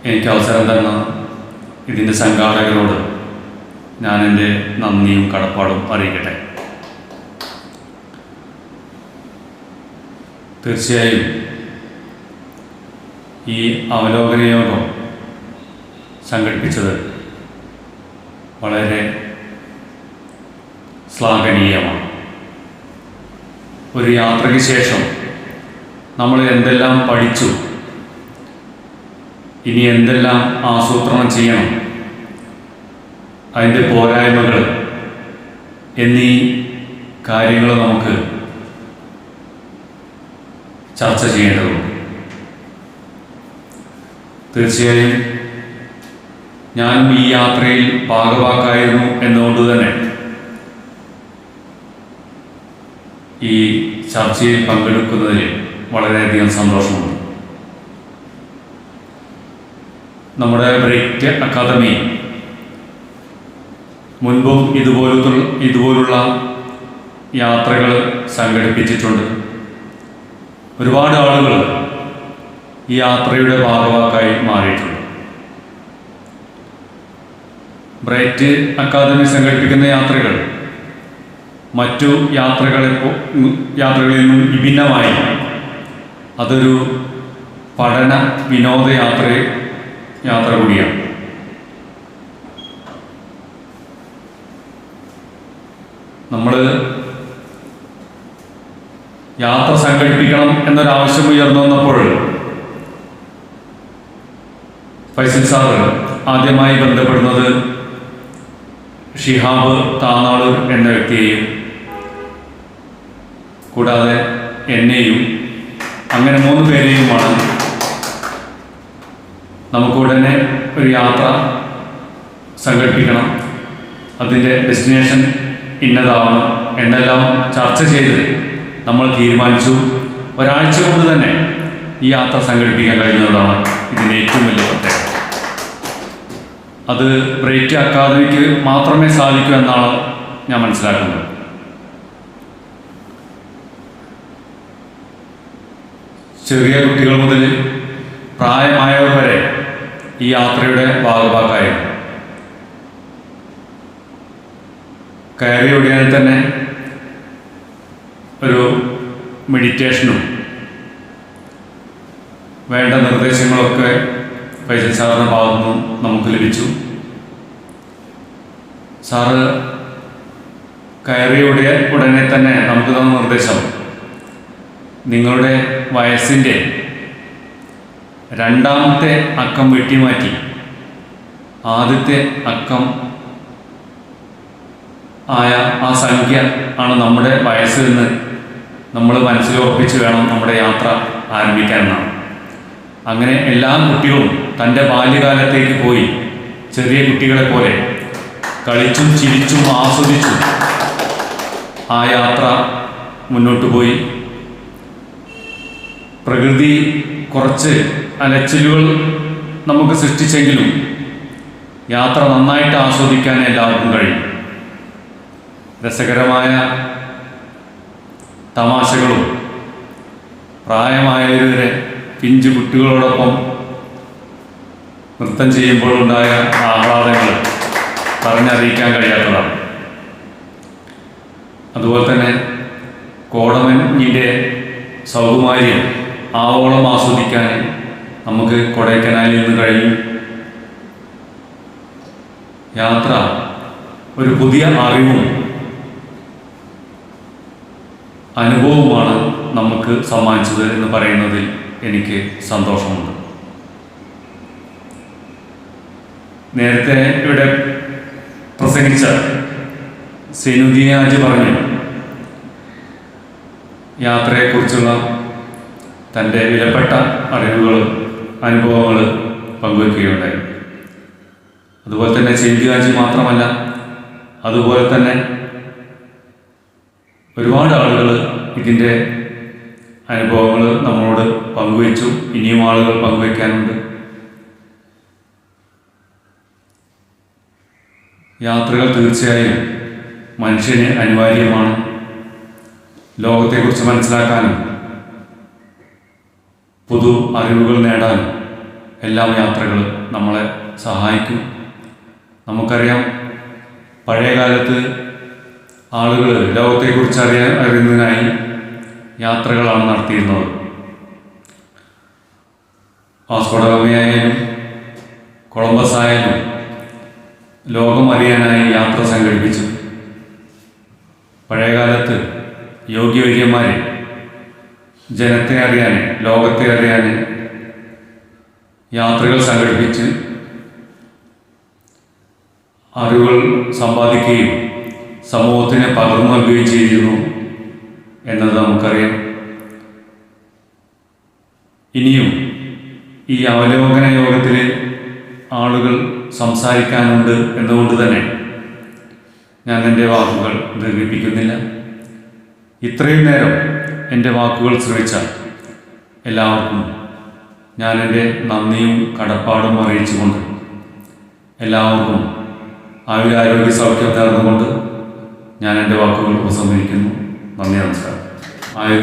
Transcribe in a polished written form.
എനിക്ക് അവസരം തന്ന ഇതിൻ്റെ സംഘാടകരോട് ഞാൻ എൻ്റെ നന്ദിയും കടപ്പാടും അറിയിക്കട്ടെ. തീർച്ചയായും ഈ അവലോകന യോഗം സംഘടിപ്പിച്ചത് വളരെ ശ്ലാഘനീയമാണ്. ഒരു യാത്രയ്ക്ക് ശേഷം നമ്മൾ എന്തെല്ലാം പഠിച്ചു, ഇനി എന്തെല്ലാം ആസൂത്രണം ചെയ്യണം, അതിൻ്റെ പോരായ്മകൾ എന്നീ കാര്യങ്ങൾ നമുക്ക് ചർച്ച ചെയ്യേണ്ടതുണ്ട്. തീർച്ചയായും ഞാനും ഈ യാത്രയിൽ ഭാഗവാക്കായിരുന്നു എന്നുകൊണ്ട് തന്നെ ഈ ചർച്ചയിൽ പങ്കെടുക്കുന്നതിൽ വളരെയധികം സന്തോഷമുണ്ട്. നമ്മുടെ ബ്രൈറ്റ് അക്കാദമി മുൻപും ഇതുപോലുള്ള യാത്രകൾ സംഘടിപ്പിച്ചിട്ടുണ്ട്. ഒരുപാട് ആളുകൾ ഈ യാത്രയുടെ ഭാഗവാക്കായി മാറിയിട്ടുണ്ട്. ബ്രൈറ്റ് അക്കാദമി സംഘടിപ്പിക്കുന്ന യാത്രകൾ മറ്റു യാത്രകളിൽ നിന്നും വിഭിന്നമായി അതൊരു പഠന വിനോദ യാത്ര കൂടിയാണ്. നമ്മൾ യാത്ര സംഘടിപ്പിക്കണം എന്നൊരാവശ്യം ഉയർന്നു വന്നപ്പോൾ ഫൈസൽ സാറ് ആദ്യമായി ബന്ധപ്പെടുന്നത് ഷിഹാബ് താനാളൂർ എന്ന വ്യക്തിയെയും കൂടാതെ എന്നെയും അങ്ങനെ 3 പേരെയുമാണ് നമുക്കുടനെ ഒരു യാത്ര സംഘടിപ്പിക്കണം, അതിൻ്റെ ഡെസ്റ്റിനേഷൻ ഇന്നതാവണം എന്നെല്ലാം ചർച്ച ചെയ്ത് നമ്മൾ തീരുമാനിച്ചു. ഒരാഴ്ച കൊണ്ട് തന്നെ ഈ യാത്ര സംഘടിപ്പിക്കാൻ കഴിയുന്നതാണ് ഇതിൻ്റെ ഏറ്റവും വലിയ പ്രത്യേകത. അത് ബ്രൈറ്റ് അക്കാദമിക്ക് മാത്രമേ സാധിക്കൂ എന്നാണ് ഞാൻ മനസ്സിലാക്കുന്നത്. ചെറിയ കുട്ടികൾ മുതൽ പ്രായമായവർ വരെ ഈ യാത്രയുടെ ഭാഗഭാക്കായിരുന്നു. കയറിയ ഉടനെ തന്നെ ഒരു മെഡിറ്റേഷനും വേണ്ട നിർദ്ദേശങ്ങളൊക്കെ ഫൈസൽ സാറിൻ്റെ ഭാഗത്തു നിന്നും നമുക്ക് ലഭിച്ചു. സാറ് കയറിയ ഉടനെ തന്നെ നമുക്ക് തന്ന നിർദ്ദേശം, നിങ്ങളുടെ വയസ്സിൻ്റെ 2ാമത്തെ അക്കം വെട്ടിമാറ്റി ആദ്യത്തെ അക്കം ആയ ആ സംഖ്യ ആണ് നമ്മുടെ വയസ്സ് എന്ന് നമ്മൾ മനസ്സിലുറപ്പിച്ച് വേണം നമ്മുടെ യാത്ര ആരംഭിക്കാനെന്നാണ്. അങ്ങനെ എല്ലാ കുട്ടികളും തൻ്റെ ബാല്യകാലത്തേക്ക് പോയി ചെറിയ കുട്ടികളെ പോലെ കളിച്ചും ചിരിച്ചും ആസ്വദിച്ചും ആ യാത്ര മുന്നോട്ട് പോയി. പ്രകൃതി കുറച്ച് അലച്ചിലുകൾ നമുക്ക് സൃഷ്ടിച്ചെങ്കിലും യാത്ര നന്നായിട്ട് ആസ്വദിക്കാൻ എല്ലാവർക്കും കഴിയും. രസകരമായ തമാശകളും പ്രായമായവരെ പിഞ്ചു കുട്ടികളോടൊപ്പം നൃത്തം ചെയ്യുമ്പോഴുണ്ടായ ആഹ്ലാദങ്ങൾ പറഞ്ഞറിയിക്കാൻ കഴിയാത്തതാണ്. അതുപോലെ തന്നെ കോടമഞ്ഞിൻ്റെ സൗകുമാര്യം ആവോളം ആസ്വദിക്കാൻ നമുക്ക് കൊടൈക്കനാലിൽ നിന്ന് കഴിയും. യാത്ര ഒരു പുതിയ അറിവും അനുഭവവുമാണ് നമുക്ക് സമ്മാനിച്ചത് എന്ന് പറയുന്നതിൽ എനിക്ക് സന്തോഷമുണ്ട്. നേരത്തെ ഇവിടെ പ്രസംഗിച്ച സൈനുദ്ദീൻ ഹാജി പറഞ്ഞു, യാത്രയെക്കുറിച്ചുള്ള തൻ്റെ വിലപ്പെട്ട അറിവുകൾ അനുഭവങ്ങൾ പങ്കുവയ്ക്കുകയുണ്ടായി. അതുപോലെ തന്നെ സൈനുദ്ദീൻ ഹാജി മാത്രമല്ല, അതുപോലെ തന്നെ ഒരുപാട് ആളുകൾ ഇതിൻ്റെ അനുഭവങ്ങൾ നമ്മളോട് പങ്കുവച്ചു. ഇനിയും ആളുകൾ പങ്കുവയ്ക്കാനുണ്ട്. യാത്രകൾ തീർച്ചയായും മനുഷ്യന് അനിവാര്യമാണ്. ലോകത്തെക്കുറിച്ച് മനസ്സിലാക്കാനും പുതു അറിവുകൾ നേടാനും എല്ലാം യാത്രകൾ നമ്മളെ സഹായിക്കും. നമുക്കറിയാം, പഴയ കാലത്ത് ആളുകൾ ലോകത്തെക്കുറിച്ച് അറിയുന്നതിനായി യാത്രകളാണ് നടത്തിയിരുന്നത്. വാസ്കോ ഡ ഗാമയായാലും കൊളംബസ് ആയാലും ലോകം അറിയാനായി യാത്ര സംഘടിപ്പിച്ചു. പഴയകാലത്ത് യോഗ്യവര്യന്മാരെ ജനത്തെ അറിയാൻ, ലോകത്തെ അറിയാൻ യാത്രകൾ സംഘടിപ്പിച്ച് അറിവുകൾ സമ്പാദിക്കുകയും സമൂഹത്തിന് പകർന്നു നൽകുകയും ചെയ്തിരുന്നു എന്നത് നമുക്കറിയാം. ഇനിയും ഈ അവലോകന യോഗത്തിൽ ആളുകൾ സംസാരിക്കാനുണ്ട് എന്നുകൊണ്ട് തന്നെ ഞാൻ എൻ്റെ വാക്കുകൾ ദീർഘിപ്പിക്കുന്നില്ല. ഇത്രയും നേരം എൻ്റെ വാക്കുകൾ ശ്രവിച്ച എല്ലാവർക്കും ഞാൻ എൻ്റെ നന്ദിയും കടപ്പാടും അറിയിച്ചുകൊണ്ട് എല്ലാവർക്കും ആയുരാരോഗ്യ സൗഖ്യം നേർന്നുകൊണ്ട് ഞാൻ എൻ്റെ വാക്കുകൾ ഉപസംഹരിക്കുന്നു. നന്ദി, നമസ്കാരം.